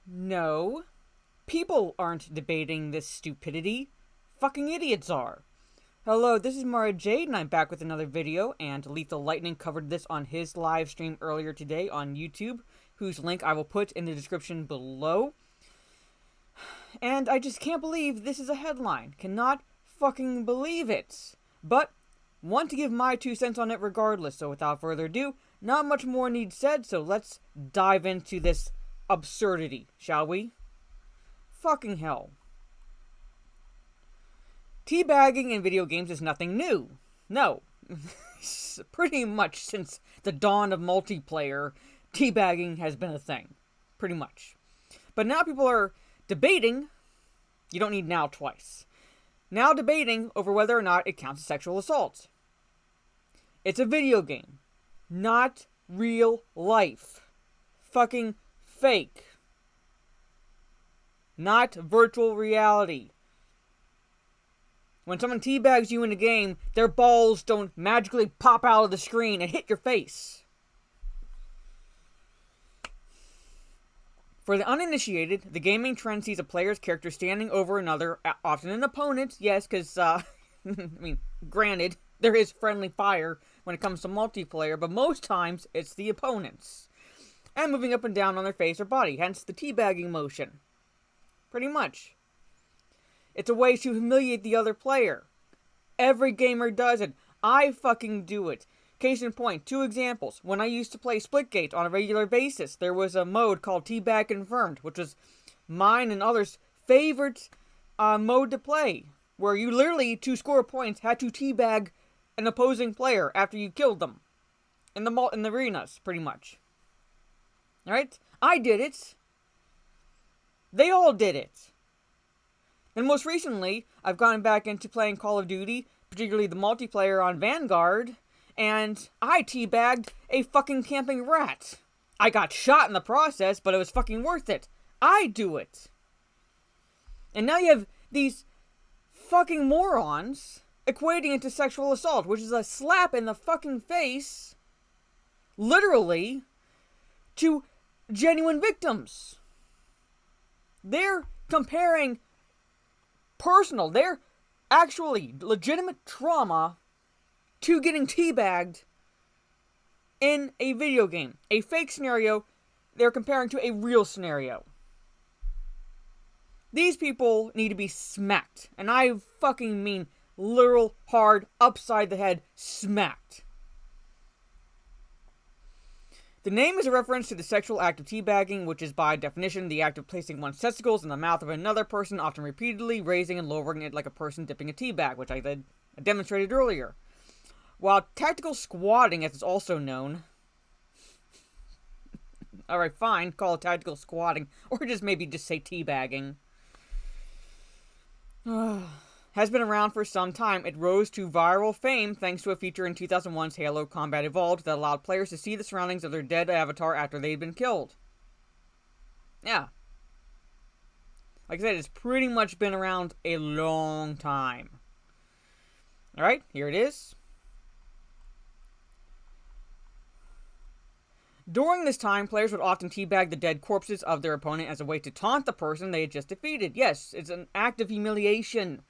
No. People aren't debating this stupidity. Fucking idiots are. Hello, this is Mara Jade, and I'm back with another video, and Lethal Lightning covered this on his live stream earlier today on YouTube, whose link I will put in the description below. And I just can't believe this is a headline. Cannot fucking believe it. But, want to give my 2 cents on it regardless, so without further ado, not much more needs said, so let's dive into this absurdity, shall we? Fucking hell. Teabagging in video games is nothing new. No. Pretty much since the dawn of multiplayer, teabagging has been a thing. Pretty much. But now people are debating, you don't need now twice, now debating over whether or not it counts as sexual assault. It's a video game. Not real life. Fucking fake. Not virtual reality. When someone teabags you in a game, their balls don't magically pop out of the screen and hit your face. For the uninitiated, the gaming trend sees a player's character standing over another, often an opponent, yes, because, I mean, granted, there is friendly fire when it comes to multiplayer, but most times it's the opponents. And moving up and down on their face or body, hence the teabagging motion. Pretty much. It's a way to humiliate the other player. Every gamer does it. I fucking do it. Case in point, 2 examples. When I used to play Splitgate on a regular basis, there was a mode called Teabag Confirmed, which was mine and others' favorite mode to play, where you literally, to score points, had to teabag an opposing player after you killed them. In the arenas, pretty much. Alright? I did it. They all did it. And most recently, I've gone back into playing Call of Duty, particularly the multiplayer on Vanguard, and I teabagged a fucking camping rat. I got shot in the process, but it was fucking worth it. I do it. And now you have these fucking morons equating it to sexual assault, which is a slap in the fucking face, literally, to genuine victims. They're comparing they're actually legitimate trauma to getting teabagged in a video game. A fake scenario they're comparing to a real scenario. These people need to be smacked. And I fucking mean literal, hard, upside the head, smacked. The name is a reference to the sexual act of teabagging, which is by definition the act of placing one's testicles in the mouth of another person, often repeatedly raising and lowering it like a person dipping a teabag, which I demonstrated earlier. While tactical squatting, as it's also known, alright, fine, call it tactical squatting, or maybe just say teabagging, has been around for some time. It rose to viral fame thanks to a feature in 2001's Halo Combat Evolved that allowed players to see the surroundings of their dead avatar after they'd been killed. Yeah. Like I said, it's pretty much been around a long time. Alright, here it is. During this time, players would often teabag the dead corpses of their opponent as a way to taunt the person they had just defeated. Yes, it's an act of humiliation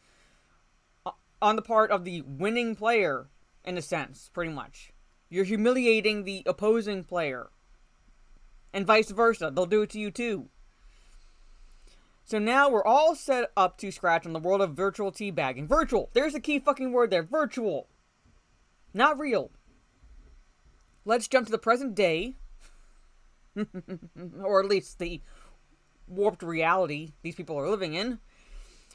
on the part of the winning player, in a sense, pretty much. You're humiliating the opposing player. And vice versa. They'll do it to you too. So now we're all set up to scratch on the world of virtual teabagging. Virtual! There's the key fucking word there. Virtual. Not real. Let's jump to the present day. Or at least the warped reality these people are living in,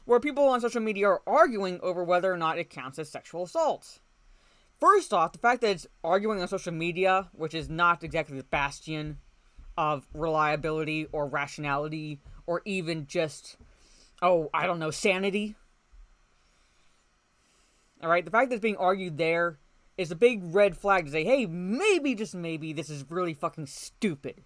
where people on social media are arguing over whether or not it counts as sexual assault. First off, the fact that it's arguing on social media, which is not exactly the bastion of reliability or rationality, or even just, I don't know, sanity. Alright, the fact that it's being argued there is a big red flag to say, hey, maybe, just maybe, this is really fucking stupid.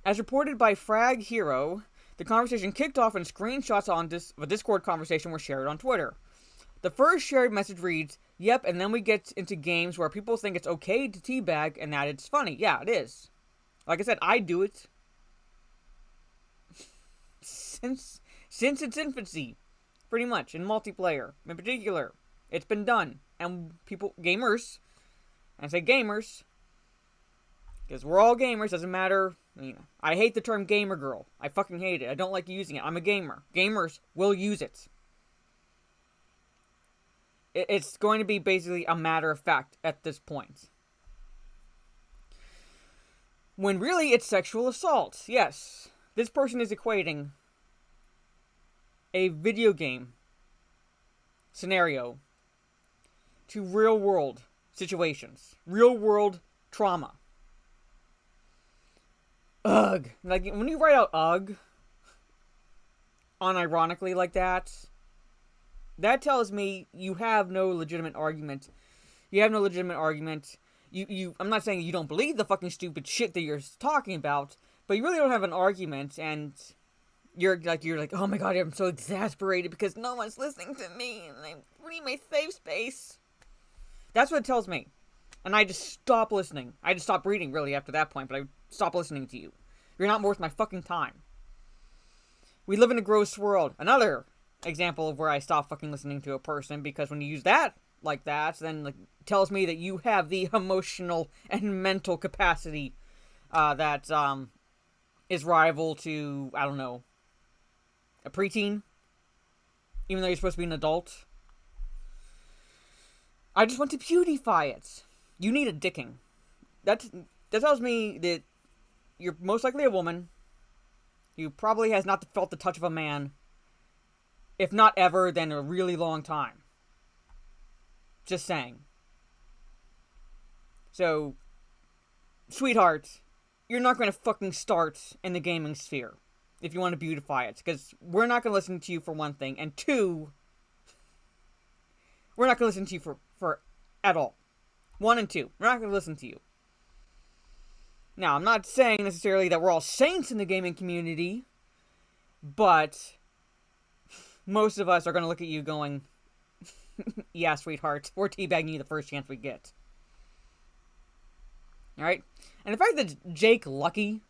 As reported by Frag Hero, the conversation kicked off and screenshots on a Discord conversation were shared on Twitter. The first shared message reads, yep, and then we get into games where people think it's okay to teabag and that it's funny. Yeah, it is. Like I said, I do it since its infancy, pretty much, in multiplayer in particular. It's been done, and people, gamers, I say gamers, because we're all gamers, doesn't matter. I hate the term gamer girl. I fucking hate it. I don't like using it. I'm a gamer. Gamers will use it. It's going to be basically a matter of fact at this point. When really it's sexual assault. Yes, this person is equating a video game scenario to real world situations. Real world trauma. Ugh. Like, when you write out ugh unironically like that, that tells me you have no legitimate argument. You have no legitimate argument. I'm not saying you don't believe the fucking stupid shit that you're talking about, but you really don't have an argument, and you're like, oh my god, I'm so exasperated because no one's listening to me, and I need my safe space. That's what it tells me. And I just stop listening. I just stop reading, really, after that point, but I stop listening to you. You're not worth my fucking time. We live in a gross world. Another example of where I stop fucking listening to a person, because when you use that like that, then like, tells me that you have the emotional and mental capacity that is rival to, I don't know, a preteen, even though you're supposed to be an adult. I just want to beautify it. You need a dicking. That tells me that you're most likely a woman who probably has not felt the touch of a man, if not ever, then a really long time. Just saying. So, sweetheart, you're not going to fucking start in the gaming sphere if you want to beautify it, because we're not going to listen to you for one thing, and two, we're not going to listen to you for at all. 1 and 2, we're not going to listen to you. Now, I'm not saying necessarily that we're all saints in the gaming community, but most of us are going to look at you going, yeah, sweetheart, we're teabagging you the first chance we get. Alright? And the fact that Jake Lucky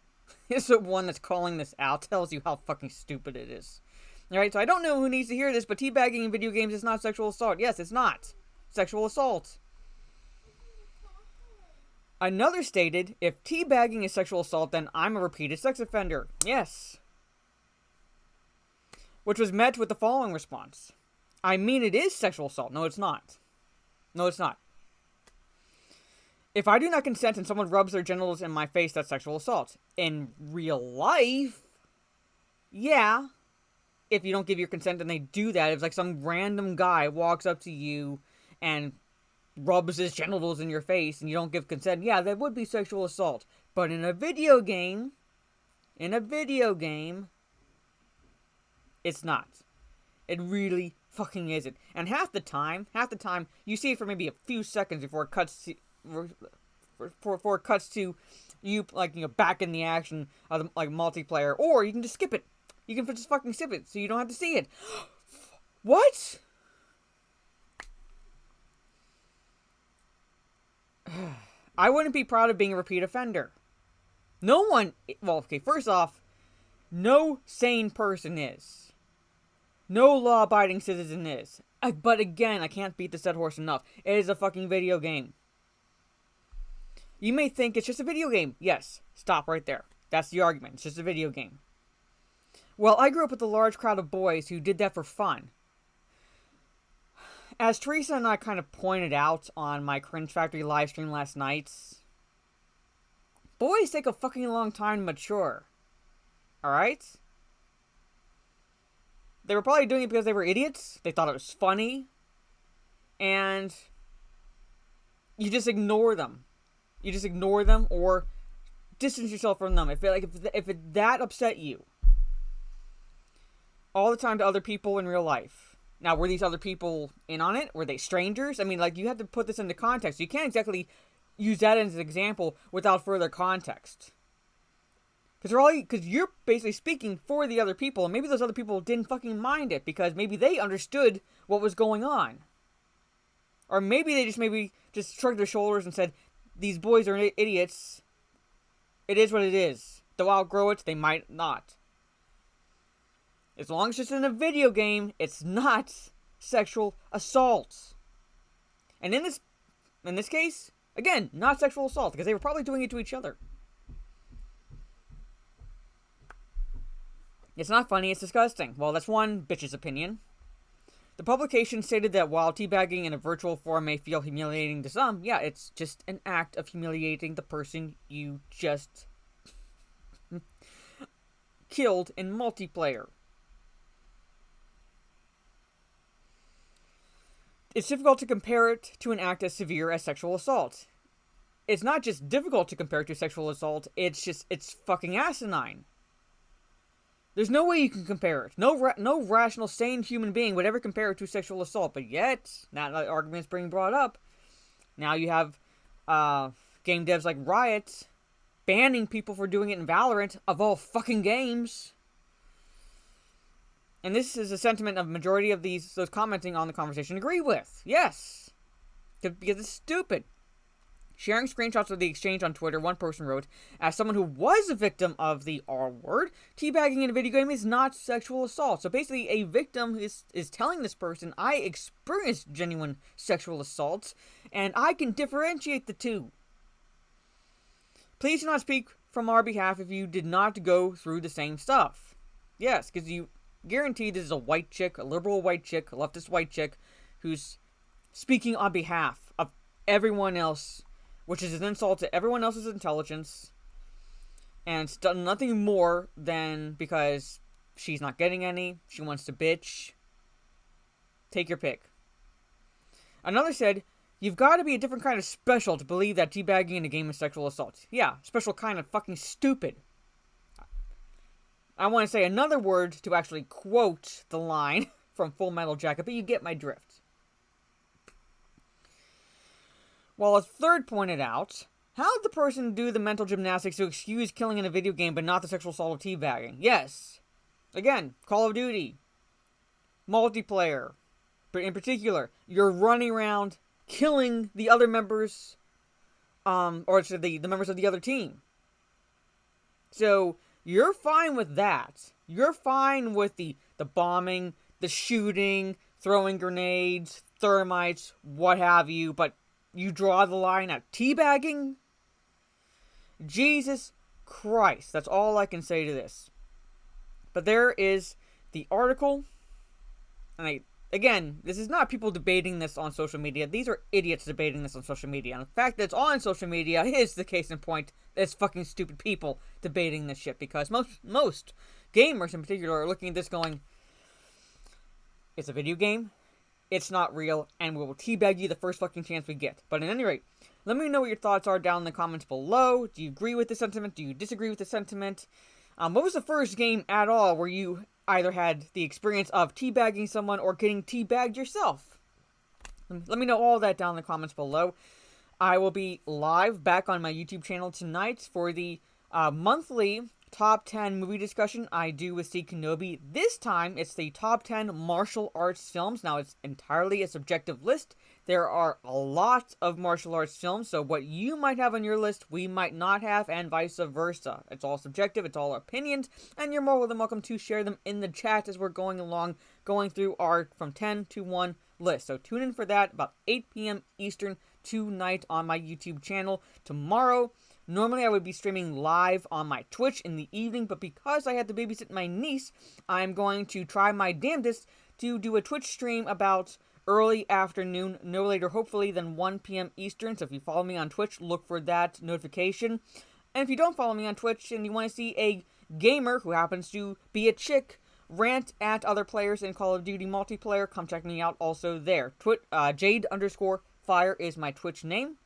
is the one that's calling this out tells you how fucking stupid it is. Alright, so I don't know who needs to hear this, but teabagging in video games is not sexual assault. Yes, it's not sexual assault. Another stated, if teabagging is sexual assault, then I'm a repeated sex offender. Yes. Which was met with the following response. I mean, it is sexual assault. No, it's not. No, it's not. If I do not consent and someone rubs their genitals in my face, that's sexual assault. In real life, yeah. If you don't give your consent and they do that, it's like some random guy walks up to you and rubs his genitals in your face and you don't give consent, yeah, that would be sexual assault. But in a video game, it's not. It really fucking isn't. And half the time, you see it for maybe a few seconds before it cuts to you, like, you know, back in the action of the, like, multiplayer, or you can just skip it. You can just fucking skip it, so you don't have to see it. What? I wouldn't be proud of being a repeat offender. No one, well, okay, first off, no sane person is. No law-abiding citizen is. But again, I can't beat this dead horse enough. It is a fucking video game. You may think it's just a video game. Yes, stop right there. That's the argument. It's just a video game. Well, I grew up with a large crowd of boys who did that for fun. As Teresa and I kind of pointed out on my Cringe Factory live stream last night, boys take a fucking long time to mature. Alright? They were probably doing it because they were idiots. They thought it was funny. And you just ignore them. You just ignore them or distance yourself from them. If it that upset you all the time to other people in real life. Now, were these other people in on it? Were they strangers? I mean, like, you have to put this into context. You can't exactly use that as an example without further context. Because you're basically speaking for the other people, and maybe those other people didn't fucking mind it because maybe they understood what was going on. Or maybe they just shrugged their shoulders and said, these boys are idiots. it is what it is. They'll outgrow it, they might not. As long as it's in a video game, it's not sexual assault. And in this case, again, not sexual assault, because they were probably doing it to each other. It's not funny, it's disgusting. Well, that's one bitch's opinion. The publication stated that while teabagging in a virtual form may feel humiliating to some, yeah, it's just an act of humiliating the person you just killed in multiplayer. It's difficult to compare it to an act as severe as sexual assault. It's not just difficult to compare it to sexual assault, it's fucking asinine. There's no way you can compare it. No rational, sane human being would ever compare it to sexual assault. But yet, now that argument's being brought up, now you have game devs like Riot banning people for doing it in Valorant, of all fucking games. And this is a sentiment of majority of those commenting on the conversation agree with. Yes. Because it's stupid. Sharing screenshots of the exchange on Twitter, one person wrote, as someone who was a victim of the R word, teabagging in a video game is not sexual assault. So basically, a victim is telling this person, I experienced genuine sexual assaults, and I can differentiate the two. Please do not speak from our behalf if you did not go through the same stuff. Yes, because you guarantee this is a white chick, a liberal white chick, a leftist white chick, who's speaking on behalf of everyone else, which is an insult to everyone else's intelligence, and it's done nothing more than because she's not getting any, she wants to bitch. Take your pick. Another said, you've got to be a different kind of special to believe that teabagging in a game is sexual assault. Yeah, special kind of fucking stupid. I want to say another word to actually quote the line from Full Metal Jacket, but you get my drift. While a third pointed out, how did the person do the mental gymnastics to excuse killing in a video game but not the sexual assault of teabagging? Yes. Again, Call of Duty. Multiplayer. But in particular, you're running around killing the other members, or the members of the other team. So, you're fine with that. You're fine with the bombing, the shooting, throwing grenades, thermites, what have you, but you draw the line at teabagging? Jesus Christ. That's all I can say to this. But there is the article. And again, this is not people debating this on social media. These are idiots debating this on social media. And the fact that it's on social media is the case in point. It's fucking stupid people debating this shit. Because most gamers in particular are looking at this going, it's a video game. It's not real, and we will teabag you the first fucking chance we get. But at any rate, let me know what your thoughts are down in the comments below. Do you agree with the sentiment? Do you disagree with the sentiment? What was the first game at all where you either had the experience of teabagging someone or getting teabagged yourself? Let me know all that down in the comments below. I will be live back on my YouTube channel tonight for the monthly top 10 movie discussion I do with Steve Kenobi. This time, it's the top 10 martial arts films. Now, it's entirely a subjective list. There are a lot of martial arts films, so what you might have on your list, we might not have, and vice versa. It's all subjective, it's all opinions, and you're more than welcome to share them in the chat as we're going along, going through our from 10 to 1 list. So tune in for that about 8 p.m. Eastern tonight on my YouTube channel. Tomorrow, normally I would be streaming live on my Twitch in the evening, but because I had to babysit my niece, I'm going to try my damnedest to do a Twitch stream about early afternoon, no later hopefully than 1 p.m. Eastern. So if you follow me on Twitch, look for that notification. And if you don't follow me on Twitch and you want to see a gamer who happens to be a chick rant at other players in Call of Duty multiplayer, come check me out also there. Jade_Fire is my Twitch name.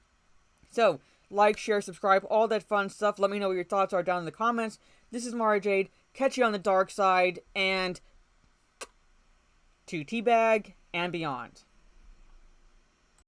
So, like, share, subscribe, all that fun stuff. Let me know what your thoughts are down in the comments. This is Mara Jade. Catch you on the dark side, and to teabag and beyond.